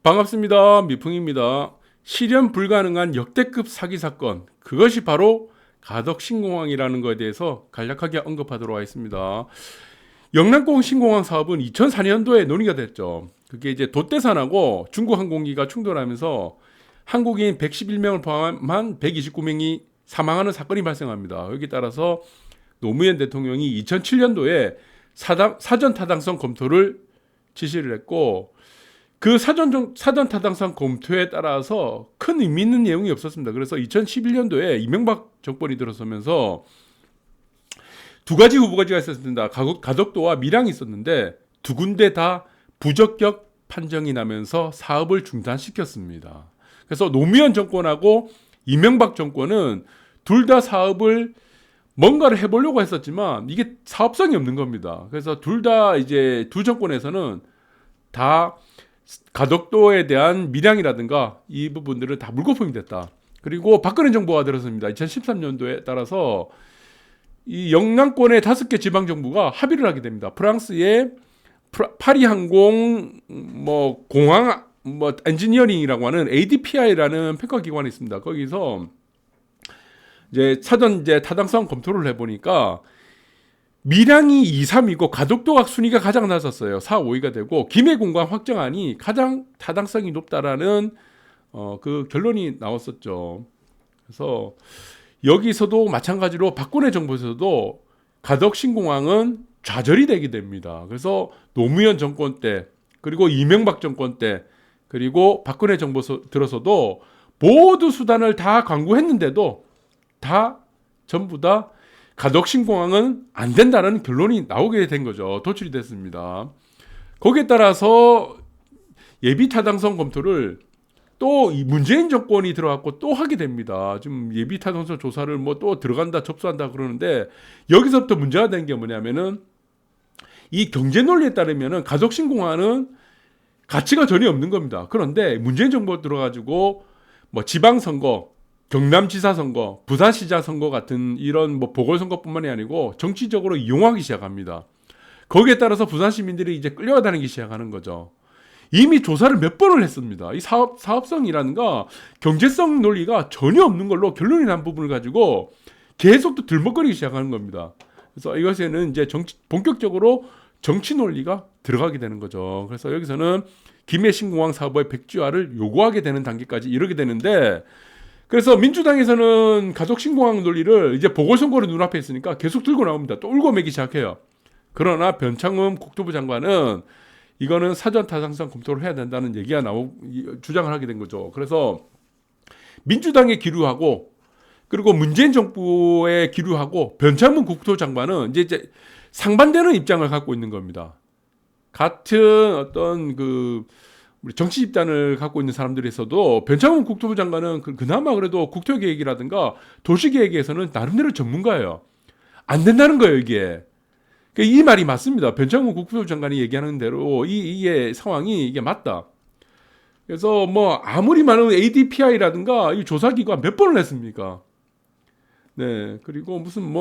반갑습니다. 미풍입니다. 실현 불가능한 역대급 사기 사건, 그것이 바로 가덕 신공항이라는 것에 대해서 간략하게 언급하도록 하겠습니다. 영남공 신공항 사업은 2004년도에 논의가 됐죠. 그게 이제 돛대산하고 중국 항공기가 충돌하면서 한국인 111명을 포함한 129명이 사망하는 사건이 발생합니다. 여기에 따라서 노무현 대통령이 2007년도에 사전 타당성 검토를 지시를 했고, 그 사전 타당성 검토에 따라서 큰 의미 있는 내용이 없었습니다. 그래서 2011년도에 이명박 정권이 들어서면서 두 가지 후보가 있었습니다. 가덕도와 밀양이 있었는데 두 군데 다 부적격 판정이 나면서 사업을 중단시켰습니다. 그래서 노무현 정권하고 이명박 정권은 둘 다 사업을 뭔가를 해보려고 했었지만 이게 사업성이 없는 겁니다. 그래서 둘 다 이제 두 정권에서는 다 가덕도에 대한 밀양이라든가 이 부분들은 다 물거품이 됐다. 그리고 박근혜 정부가 들어섭니다. 2013년도에 따라서 이 영남권의 5개 지방 정부가 합의를 하게 됩니다. 프랑스의 파리 항공 공항 엔지니어링이라고 하는 ADPI라는 평가 기관이 있습니다. 거기서 이제 사전 타당성 검토를 해보니까 밀양이 2, 3이고 가덕도가 순위가 가장 낮았어요. 4, 5위가 되고 김해공항 확정안이 가장 타당성이 높다라는 그 결론이 나왔었죠. 그래서 여기서도 마찬가지로 박근혜 정부에서도 가덕 신공항은 좌절이 되게 됩니다. 그래서 노무현 정권 때, 그리고 이명박 정권 때, 그리고 박근혜 정부 들어서도 모두 수단을 다 강구했는데도 다 전부 다 가덕 신공항은 안 된다는 결론이 나오게 된 거죠. 도출이 됐습니다. 거기에 따라서 예비 타당성 검토를 또 문재인 정권이 들어갔고 또 하게 됩니다. 지금 예비 타당성 조사를 또 들어간다, 접수한다 그러는데 여기서부터 문제가 된 게 뭐냐면은 이 경제 논리에 따르면은 가덕 신공항은 가치가 전혀 없는 겁니다. 그런데 문재인 정부가 들어가지고 지방선거, 경남지사 선거, 부산시장 선거 같은 이런 보궐선거뿐만이 아니고 정치적으로 이용하기 시작합니다. 거기에 따라서 부산 시민들이 이제 끌려다니기 시작하는 거죠. 이미 조사를 몇 번을 했습니다. 이 사업성이라든가 경제성 논리가 전혀 없는 걸로 결론이 난 부분을 가지고 계속 또 들먹거리기 시작하는 겁니다. 그래서 이것에는 이제 본격적으로 정치 논리가 들어가게 되는 거죠. 그래서 여기서는 김해 신공항 사업의 백지화를 요구하게 되는 단계까지 이르게 되는데, 그래서 민주당에서는 가덕 신공항 논리를 이제 보궐선거로 눈앞에 있으니까 계속 들고 나옵니다. 또 울고 매기 시작해요. 그러나 변창흠 국토부 장관은 이거는 사전 타당성 검토를 해야 된다는 얘기가 주장을 하게 된 거죠. 그래서 민주당에 기류하고, 그리고 문재인 정부에 기류하고, 변창흠 국토부 장관은 이제 상반되는 입장을 갖고 있는 겁니다. 같은 어떤 우리 정치 집단을 갖고 있는 사람들에서도 변창흠 국토부 장관은 그나마 그래도 국토계획이라든가 도시계획에서는 나름대로 전문가예요. 안 된다는 거예요, 이게. 이 말이 맞습니다. 변창흠 국토부 장관이 얘기하는 대로 이게 상황이 이게 맞다. 그래서 아무리 많은 ADPI라든가 이 조사기관 몇 번을 했습니까? 네, 그리고 무슨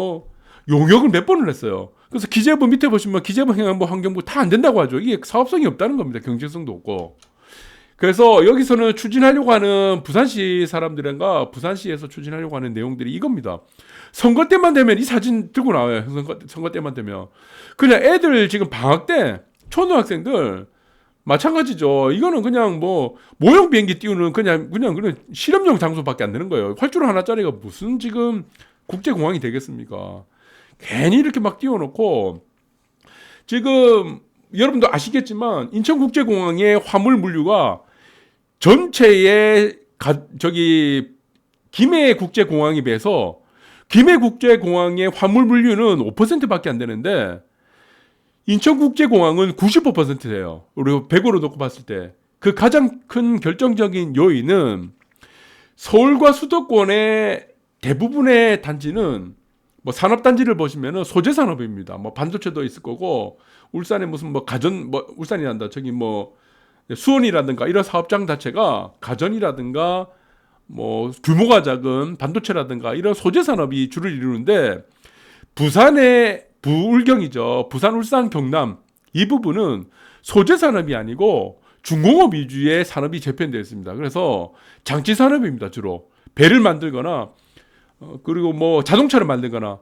용역을 몇 번을 했어요. 그래서 기재부 밑에 보시면 기재부, 행안부, 환경부 다 안 된다고 하죠. 이게 사업성이 없다는 겁니다. 경제성도 없고. 그래서 여기서는 추진하려고 하는 부산시 사람들과 부산시에서 추진하려고 하는 내용들이 이겁니다. 선거 때만 되면 이 사진 들고 나와요. 선거 때만 되면. 그냥 애들 지금 방학 때 초등학생들 마찬가지죠. 이거는 그냥 모형 비행기 띄우는 그냥 실험용 장소밖에 안 되는 거예요. 활주로 하나짜리가 무슨 지금 국제공항이 되겠습니까? 괜히 이렇게 막 띄워놓고, 지금 여러분도 아시겠지만 인천국제공항의 화물 물류가 전체의 김해국제공항에 비해서 김해국제공항의 화물 물류는 5%밖에 안 되는데 인천국제공항은 95%예요. 그리고 100으로 놓고 봤을 때 그 가장 큰 결정적인 요인은 서울과 수도권의 대부분의 단지는 산업단지를 보시면은 소재 산업입니다. 반도체도 있을 거고, 울산에 무슨 울산이란다. 수원이라든가 이런 사업장 자체가 가전이라든가 규모가 작은 반도체라든가 이런 소재 산업이 주를 이루는데, 부산의 부울경이죠. 부산, 울산, 경남 이 부분은 소재 산업이 아니고 중공업 위주의 산업이 재편되어 있습니다. 그래서 장치 산업입니다. 주로 배를 만들거나 그리고 뭐 자동차를 만들거나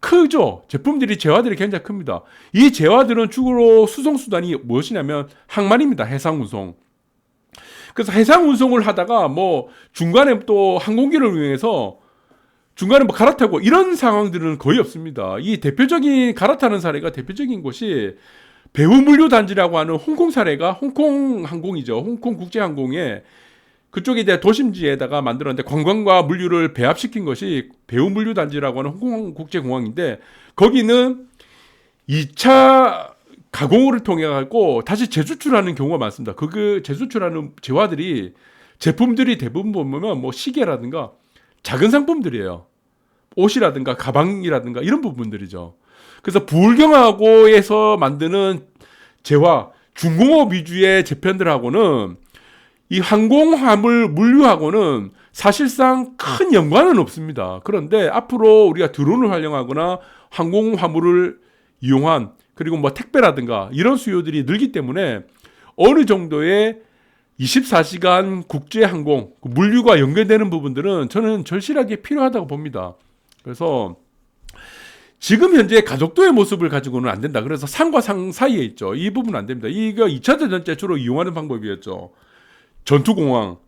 크죠. 제품들이 재화들이 굉장히 큽니다. 이 재화들은 주로 수송 수단이 무엇이냐면 항만입니다. 해상 운송. 그래서 해상 운송을 하다가 뭐 중간에 또 항공기를 이용해서 중간에 뭐 갈아타고 이런 상황들은 거의 없습니다. 이 대표적인 갈아타는 사례가 대표적인 곳이 배후물류단지라고 하는 홍콩 사례가 홍콩 항공이죠. 홍콩 국제항공에 그쪽에 이제 도심지에다가 만들었는데 관광과 물류를 배합시킨 것이 배후물류단지라고 하는 홍콩 국제공항인데 거기는 2차 가공을 통해 갖고 다시 재수출하는 경우가 많습니다. 그 재수출하는 재화들이 제품들이 대부분 보면 뭐 시계라든가 작은 상품들이에요. 옷이라든가 가방이라든가 이런 부분들이죠. 그래서 부울경하고에서 만드는 재화 중공업 위주의 제편들하고는 이 항공화물 물류하고는 사실상 큰 연관은 없습니다. 그런데 앞으로 우리가 드론을 활용하거나 항공화물을 이용한 그리고 뭐 택배라든가 이런 수요들이 늘기 때문에 어느 정도의 24시간 국제항공 물류가 연결되는 부분들은 저는 절실하게 필요하다고 봅니다. 그래서 지금 현재 가족도의 모습을 가지고는 안 된다. 그래서 상과 상 사이에 있죠. 이 부분은 안 됩니다. 이거 2차 대전 때 주로 이용하는 방법이었죠. 전투공항,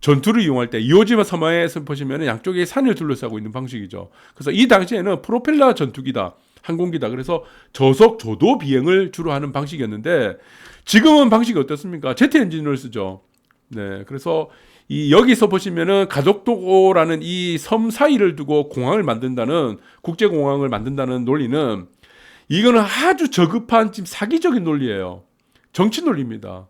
전투를 이용할 때 이오지마 섬에서 보시면 양쪽에 산을 둘러싸고 있는 방식이죠. 그래서 이 당시에는 프로펠러 전투기다, 항공기다. 그래서 저속 조도 비행을 주로 하는 방식이었는데 지금은 방식이 어떻습니까? 제트 엔진을 쓰죠. 네, 그래서 이 여기서 보시면은 가족도라는 이 섬 사이를 두고 공항을 만든다는 국제공항을 만든다는 논리는 이거는 아주 저급한 지금 사기적인 논리예요. 정치 논리입니다.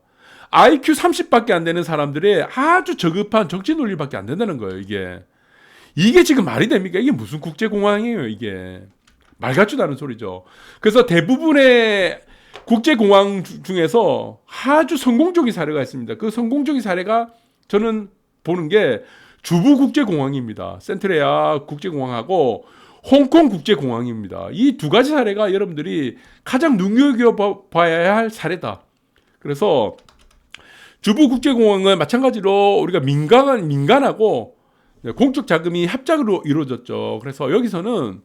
IQ 30밖에 안 되는 사람들의 아주 저급한 정치 논리밖에 안 된다는 거예요. 이게 지금 말이 됩니까? 이게 무슨 국제공항이에요? 이게 말 같지도 않은 소리죠. 그래서 대부분의 국제공항 중에서 아주 성공적인 사례가 있습니다. 그 성공적인 사례가 저는 보는 게 주부국제공항입니다. 센트레아 국제공항하고 홍콩 국제공항입니다. 이 두 가지 사례가 여러분들이 가장 눈여겨봐야 할 사례다. 그래서 주부국제공항은 마찬가지로 우리가 민간하고 공적 자금이 합작으로 이루어졌죠. 그래서 여기서는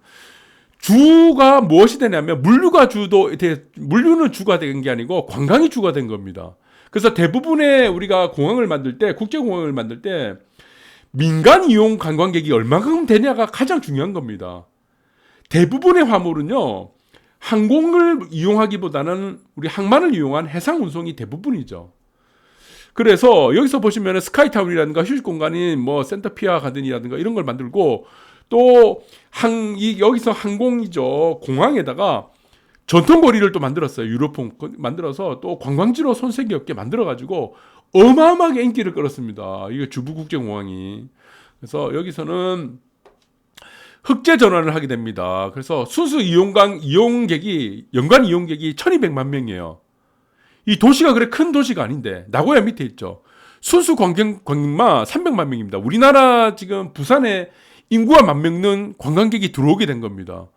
주가 무엇이 되냐면 물류는 주가 된 게 아니고 관광이 주가 된 겁니다. 그래서 대부분의 우리가 공항을 만들 때 국제공항을 만들 때 민간 이용 관광객이 얼마큼 되냐가 가장 중요한 겁니다. 대부분의 화물은요 항공을 이용하기보다는 우리 항만을 이용한 해상 운송이 대부분이죠. 그래서 여기서 보시면 스카이타운이라든가 휴식 공간인 뭐 센터피아 가든이라든가 이런 걸 만들고 또 여기서 항공이죠. 공항에다가 전통거리를 또 만들었어요. 유럽풍 만들어서 또 관광지로 손색이 없게 만들어가지고 어마어마하게 인기를 끌었습니다. 이게 주부국제공항이. 그래서 여기서는 흑재 전환을 하게 됩니다. 그래서 순수 연간 이용객이 1200만 명이에요. 이 도시가 그래 큰 도시가 아닌데 나고야 밑에 있죠. 순수 관광객만 300만 명입니다. 우리나라 지금 부산에 인구가 10,000명 관광객이 들어오게 된 겁니다.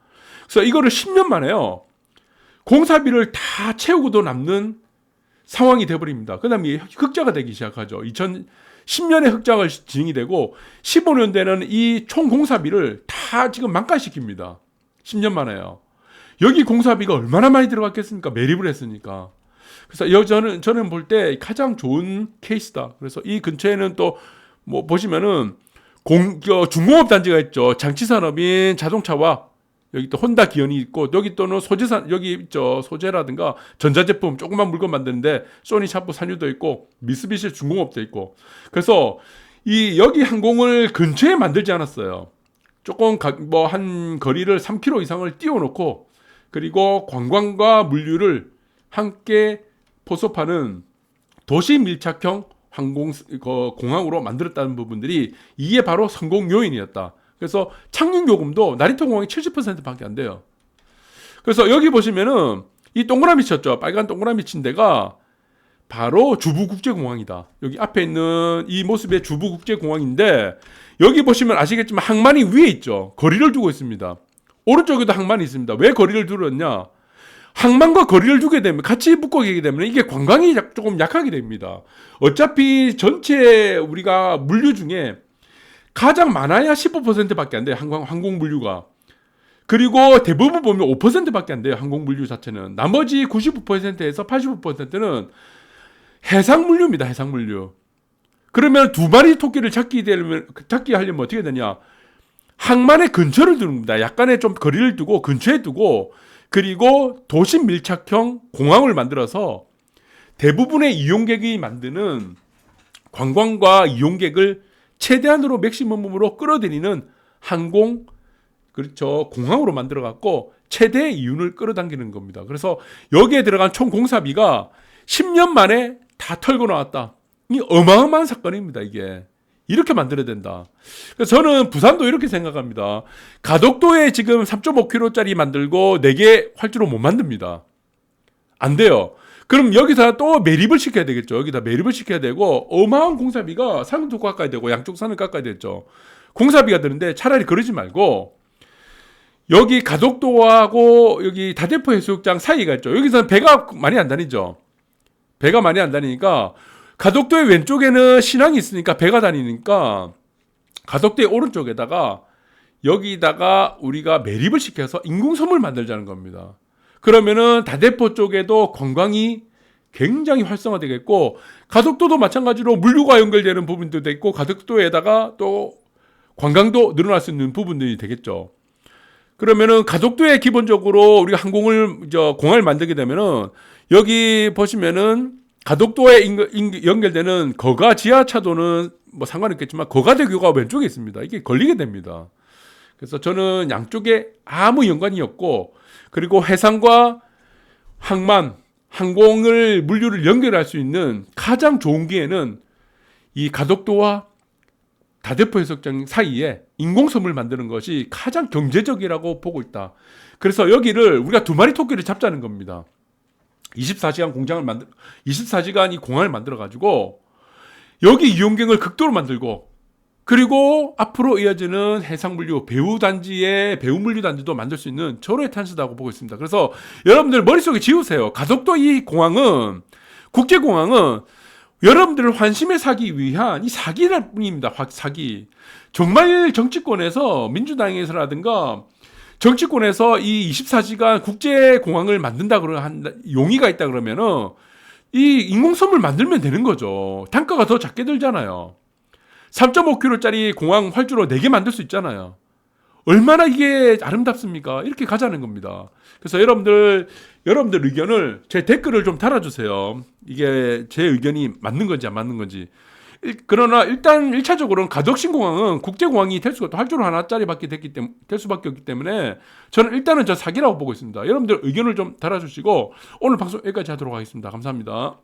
그래서 이거를 10년 만에요. 공사비를 다 채우고도 남는 상황이 돼버립니다. 그 다음에 흑자가 되기 시작하죠. 2010년에 흑자가 진행이 되고 15년대는 이 총 공사비를 다 지금 만가시킵니다. 10년 만에요. 여기 공사비가 얼마나 많이 들어갔겠습니까? 매립을 했으니까. 그래서 저는 볼 때 가장 좋은 케이스다. 그래서 이 근처에는 또 뭐 보시면은 중공업 단지가 있죠. 장치 산업인 자동차와 여기 또 혼다 기현이 있고 여기 또는 여기 있죠. 소재라든가 전자제품 조그만 물건 만드는데 소니 샤프 산유도 있고 미쓰비시 중공업도 있고. 그래서 여기 항공을 근처에 만들지 않았어요. 조금 한 거리를 3km 이상을 띄워놓고 그리고 관광과 물류를 함께 포섭하는 도시 밀착형 공항으로 만들었다는 부분들이 이게 바로 성공 요인이었다. 그래서 착륙 요금도 나리타 공항이 70%밖에 안 돼요. 그래서 여기 보시면은 이 동그라미 쳤죠. 빨간 동그라미 친 데가 바로 주부국제공항이다. 여기 앞에 있는 이 모습의 주부국제공항인데 여기 보시면 아시겠지만 항만이 위에 있죠. 거리를 두고 있습니다. 오른쪽에도 항만이 있습니다. 왜 거리를 두었냐? 항만과 거리를 두게 되면 같이 붙고 가게 되면 이게 관광이 조금 약하게 됩니다. 어차피 전체 우리가 물류 중에 가장 많아야 15%밖에 안 돼요. 항공 물류가. 그리고 대부분 보면 5%밖에 안 돼요. 항공 물류 자체는. 나머지 99%에서 85%는 해상 물류입니다. 해상 물류. 그러면 두 마리 토끼를 잡기 하려면 어떻게 되냐? 항만의 근처를 두는겁니다. 약간의 좀 거리를 두고 근처에 두고 그리고 도심 밀착형 공항을 만들어서 대부분의 이용객이 만드는 관광과 이용객을 최대한으로 맥시멈으로 끌어들이는 항공 그렇죠 공항으로 만들어 갖고 최대의 이윤을 끌어당기는 겁니다. 그래서 여기에 들어간 총 공사비가 10년 만에 다 털고 나왔다. 이 어마어마한 사건입니다. 이게 이렇게 만들어야 된다. 그래서 저는 부산도 이렇게 생각합니다. 가덕도에 지금 3.5km짜리 만들고 4개 활주로 못 만듭니다. 안 돼요. 그럼 여기서 또 매립을 시켜야 되겠죠. 여기다 매립을 시켜야 되고 어마어마한 공사비가 산도 깎아야 되고 양쪽 산을 깎아야 되죠. 공사비가 드는데 차라리 그러지 말고 여기 가덕도하고 여기 다대포 해수욕장 사이가 있죠. 여기서는 배가 많이 안 다니죠. 배가 많이 안 다니니까 가덕도의 왼쪽에는 신항이 있으니까 배가 다니니까 가덕도의 오른쪽에다가 여기다가 우리가 매립을 시켜서 인공섬을 만들자는 겁니다. 그러면은 다대포 쪽에도 관광이 굉장히 활성화되겠고 가덕도도 마찬가지로 물류가 연결되는 부분도 있고 가덕도에다가 또 관광도 늘어날 수 있는 부분들이 되겠죠. 그러면은 가덕도에 기본적으로 우리가 공항을 만들게 되면은 여기 보시면은 가덕도에 연결되는 거가 지하차도는 뭐 상관없겠지만 거가대교가 왼쪽에 있습니다. 이게 걸리게 됩니다. 그래서 저는 양쪽에 아무 연관이 없고 그리고 해상과 항공을 물류를 연결할 수 있는 가장 좋은 기회는 이 가덕도와 다대포 해수욕장 사이에 인공섬을 만드는 것이 가장 경제적이라고 보고 있다. 그래서 여기를 우리가 두 마리 토끼를 잡자는 겁니다. 24시간 24시간 이 공항을 만들어 가지고 여기 이용객을 극도로 만들고 그리고 앞으로 이어지는 해상물류 배후물류 단지도 만들 수 있는 절호의 찬스다고 보고 있습니다. 그래서 여러분들 머릿속에 지우세요. 가덕도 이 공항은 국제공항은 여러분들을 환심에 사기 위한 이 사기입니다. 사기. 정말 정치권에서 민주당에서라든가 정치권에서 이 24시간 국제공항을 만든다 용의가 있다 그러면은 이 인공섬을 만들면 되는 거죠. 단가가 더 작게 들잖아요. 3.5km짜리 공항 활주로 4개 만들 수 있잖아요. 얼마나 이게 아름답습니까? 이렇게 가자는 겁니다. 그래서 여러분들 의견을 제 댓글을 좀 달아주세요. 이게 제 의견이 맞는 건지 안 맞는 건지. 그러나 일단 1차적으로는 가덕신공항은 국제공항이 될 수가 활주로 하나짜리밖에 될 수밖에 없기 때문에 저는 일단은 저 사기라고 보고 있습니다. 여러분들 의견을 좀 달아주시고 오늘 방송 여기까지 하도록 하겠습니다. 감사합니다.